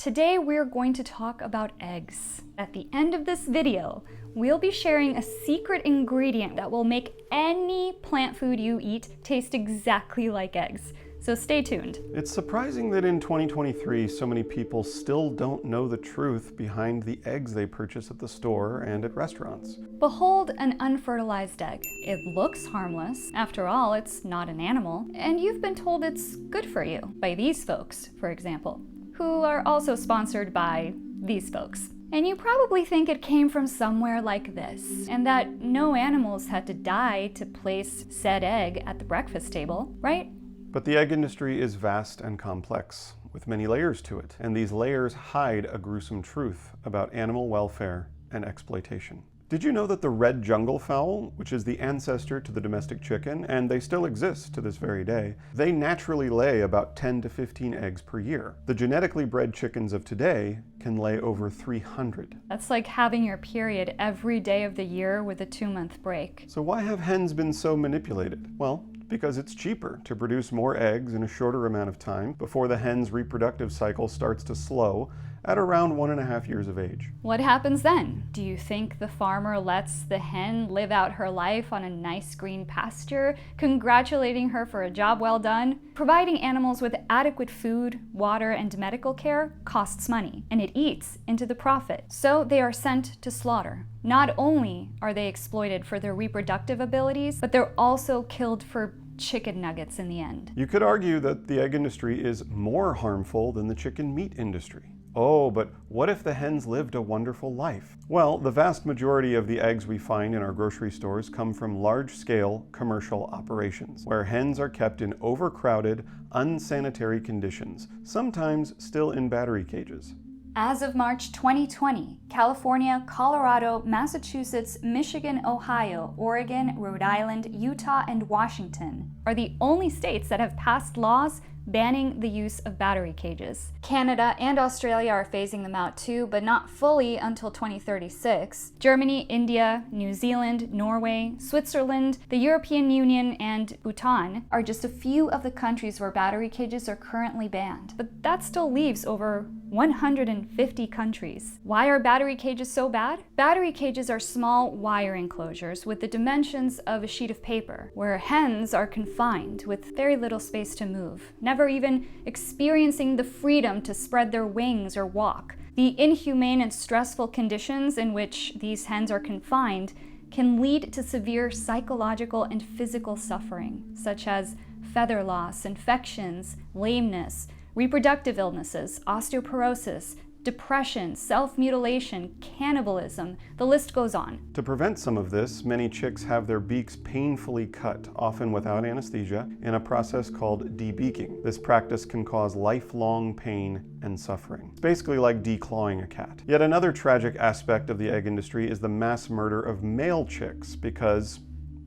Today we're going to talk about eggs. At the end of this video, we'll be sharing a secret ingredient that will make any plant food you eat taste exactly like eggs. So stay tuned. It's surprising that in 2023, so many people still don't know the truth behind the eggs they purchase at the store and at restaurants. Behold an unfertilized egg. It looks harmless. After all, it's not an animal. And you've been told it's good for you by these folks, for example, who are also sponsored by these folks. And you probably think it came from somewhere like this, and that no animals had to die to place said egg at the breakfast table, right? But the egg industry is vast and complex, with many layers to it, and these layers hide a gruesome truth about animal welfare and exploitation. Did you know that the red jungle fowl, which is the ancestor to the domestic chicken, and they still exist to this very day, they naturally lay about 10 to 15 eggs per year. The genetically bred chickens of today can lay over 300. That's like having your period every day of the year with a 2-month break. So why have hens been so manipulated? Well, because it's cheaper to produce more eggs in a shorter amount of time before the hen's reproductive cycle starts to slow at around 1.5 years of age. What happens then? Do you think the farmer lets the hen live out her life on a nice green pasture, congratulating her for a job well done? Providing animals with adequate food, water, and medical care costs money, and it eats into the profit. So they are sent to slaughter. Not only are they exploited for their reproductive abilities, but they're also killed for chicken nuggets in the end. You could argue that the egg industry is more harmful than the chicken meat industry. Oh, but what if the hens lived a wonderful life? Well, the vast majority of the eggs we find in our grocery stores come from large-scale commercial operations, where hens are kept in overcrowded, unsanitary conditions, sometimes still in battery cages. As of March 2020, California, Colorado, Massachusetts, Michigan, Ohio, Oregon, Rhode Island, Utah, and Washington are the only states that have passed laws banning the use of battery cages. Canada and Australia are phasing them out too, but not fully until 2036. Germany, India, New Zealand, Norway, Switzerland, the European Union, and Bhutan are just a few of the countries where battery cages are currently banned. But that still leaves over 150 countries. Why are battery cages so bad? Battery cages are small wire enclosures with the dimensions of a sheet of paper, where hens are confined with very little space to move, never even experiencing the freedom to spread their wings or walk. The inhumane and stressful conditions in which these hens are confined can lead to severe psychological and physical suffering, such as feather loss, infections, lameness, reproductive illnesses, osteoporosis, depression, self-mutilation, cannibalism, the list goes on. To prevent some of this, many chicks have their beaks painfully cut, often without anesthesia, in a process called debeaking. This practice can cause lifelong pain and suffering. It's basically like declawing a cat. Yet another tragic aspect of the egg industry is the mass murder of male chicks, because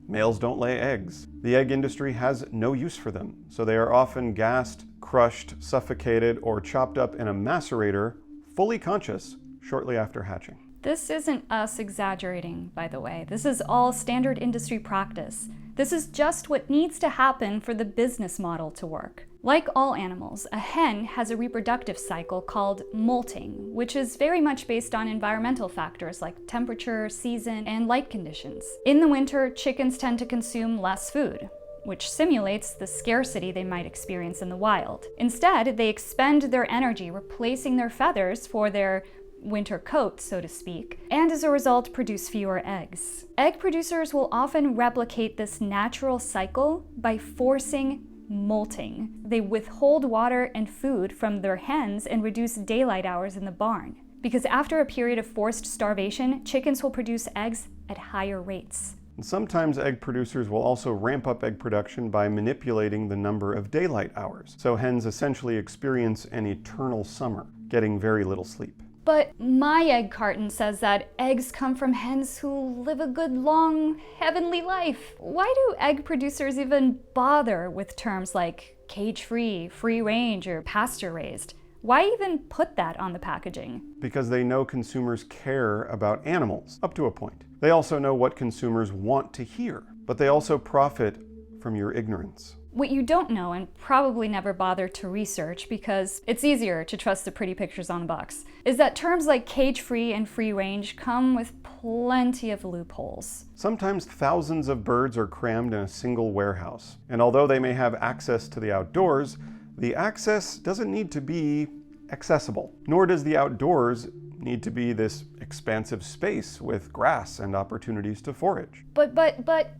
males don't lay eggs. The egg industry has no use for them, so they are often gassed, crushed, suffocated, or chopped up in a macerator, fully conscious, shortly after hatching. This isn't us exaggerating, by the way. This is all standard industry practice. This is just what needs to happen for the business model to work. Like all animals, a hen has a reproductive cycle called molting, which is very much based on environmental factors like temperature, season, and light conditions. In the winter, chickens tend to consume less food, which simulates the scarcity they might experience in the wild. Instead, they expend their energy replacing their feathers for their winter coat, so to speak, and as a result produce fewer eggs. Egg producers will often replicate this natural cycle by forcing molting. They withhold water and food from their hens and reduce daylight hours in the barn. Because after a period of forced starvation, chickens will produce eggs at higher rates. Sometimes egg producers will also ramp up egg production by manipulating the number of daylight hours, so hens essentially experience an eternal summer, getting very little sleep. But my egg carton says that eggs come from hens who live a good, long, heavenly life. Why do egg producers even bother with terms like cage-free, free-range, or pasture-raised? Why even put that on the packaging? Because they know consumers care about animals, up to a point. They also know what consumers want to hear, but they also profit from your ignorance. What you don't know, and probably never bothered to research because it's easier to trust the pretty pictures on a box, is that terms like cage-free and free-range come with plenty of loopholes. Sometimes thousands of birds are crammed in a single warehouse, and although they may have access to the outdoors, the access doesn't need to be accessible, nor does the outdoors need to be this expansive space with grass and opportunities to forage. But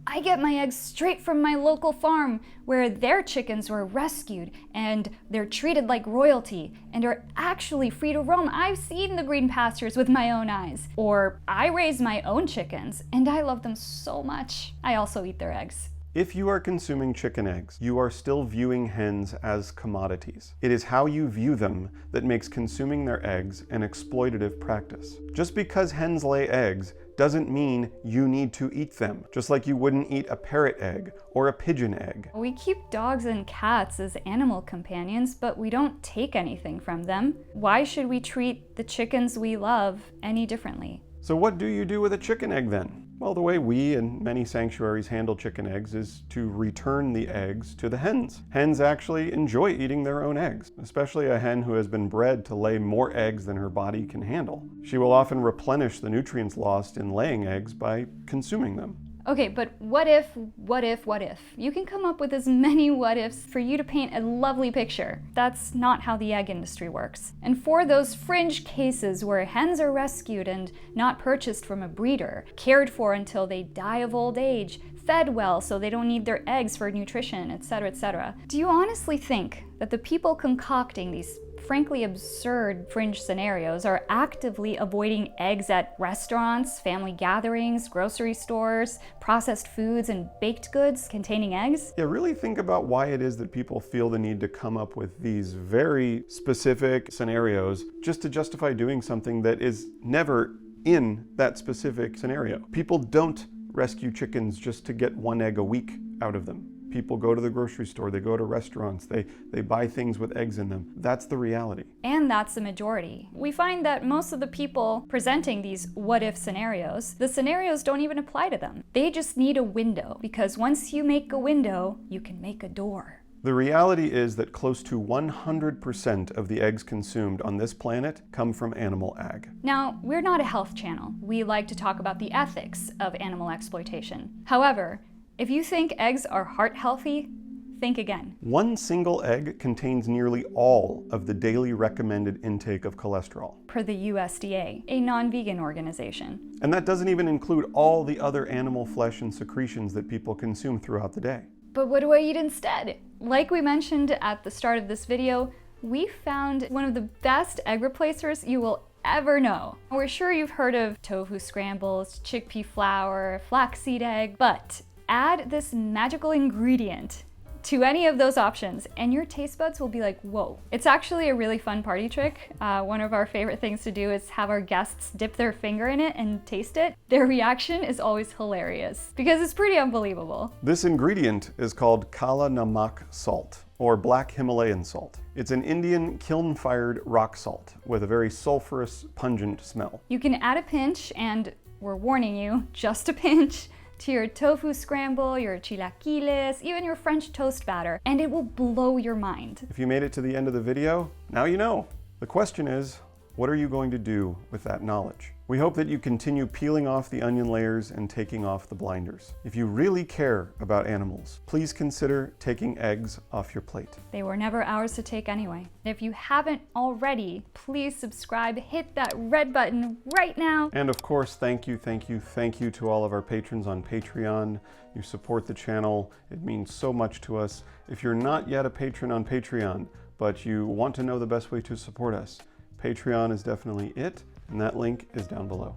I get my eggs straight from my local farm where their chickens were rescued and they're treated like royalty and are actually free to roam. I've seen the green pastures with my own eyes. Or I raise my own chickens and I love them so much. I also eat their eggs. If you are consuming chicken eggs, you are still viewing hens as commodities. It is how you view them that makes consuming their eggs an exploitative practice. Just because hens lay eggs doesn't mean you need to eat them, just like you wouldn't eat a parrot egg or a pigeon egg. We keep dogs and cats as animal companions, but we don't take anything from them. Why should we treat the chickens we love any differently? So what do you do with a chicken egg then? Well, the way we and many sanctuaries handle chicken eggs is to return the eggs to the hens. Hens actually enjoy eating their own eggs, especially a hen who has been bred to lay more eggs than her body can handle. She will often replenish the nutrients lost in laying eggs by consuming them. Okay, but what if? You can come up with as many what ifs for you to paint a lovely picture. That's not how the egg industry works. And for those fringe cases where hens are rescued and not purchased from a breeder, cared for until they die of old age, fed well so they don't need their eggs for nutrition, etc., do you honestly think that the people concocting these frankly absurd fringe scenarios are actively avoiding eggs at restaurants, family gatherings, grocery stores, processed foods, and baked goods containing eggs? Yeah, really think about why it is that people feel the need to come up with these very specific scenarios just to justify doing something that is never in that specific scenario. People don't rescue chickens just to get one egg a week out of them. People go to the grocery store, they go to restaurants, they buy things with eggs in them. That's the reality. And that's the majority. We find that most of the people presenting these what-if scenarios, the scenarios don't even apply to them. They just need a window, because once you make a window, you can make a door. The reality is that close to 100% of the eggs consumed on this planet come from animal ag. Now, we're not a health channel. We like to talk about the ethics of animal exploitation. However, if you think eggs are heart healthy, think again. One single egg contains nearly all of the daily recommended intake of cholesterol, Per the USDA, a non-vegan organization. and that doesn't even include all the other animal flesh and secretions that people consume throughout the day. But what do I eat instead? Like we mentioned at the start of this video, we found one of the best egg replacers you will ever know. We're sure you've heard of tofu scrambles, chickpea flour, flaxseed egg, but add this magical ingredient to any of those options and your taste buds will be like, whoa. It's actually a really fun party trick. One of our favorite things to do is have our guests dip their finger in it and taste it. Their reaction is always hilarious because it's pretty unbelievable. This ingredient is called Kala Namak salt, or black Himalayan salt. It's an Indian kiln-fired rock salt with a very sulfurous, pungent smell. You can add a pinch, and we're warning you, just a pinch, to your tofu scramble, your chilaquiles, even your French toast batter, and it will blow your mind. If you made it to the end of the video, now you know. The question is, what are you going to do with that knowledge? We hope that you continue peeling off the onion layers and taking off the blinders. If you really care about animals, please consider taking eggs off your plate. They were never ours to take anyway. If you haven't already, please subscribe, hit that red button right now. And of course, thank you to all of our patrons on Patreon. You support the channel. It means so much to us. If you're not yet a patron on Patreon, but you want to know the best way to support us, Patreon is definitely it, and that link is down below.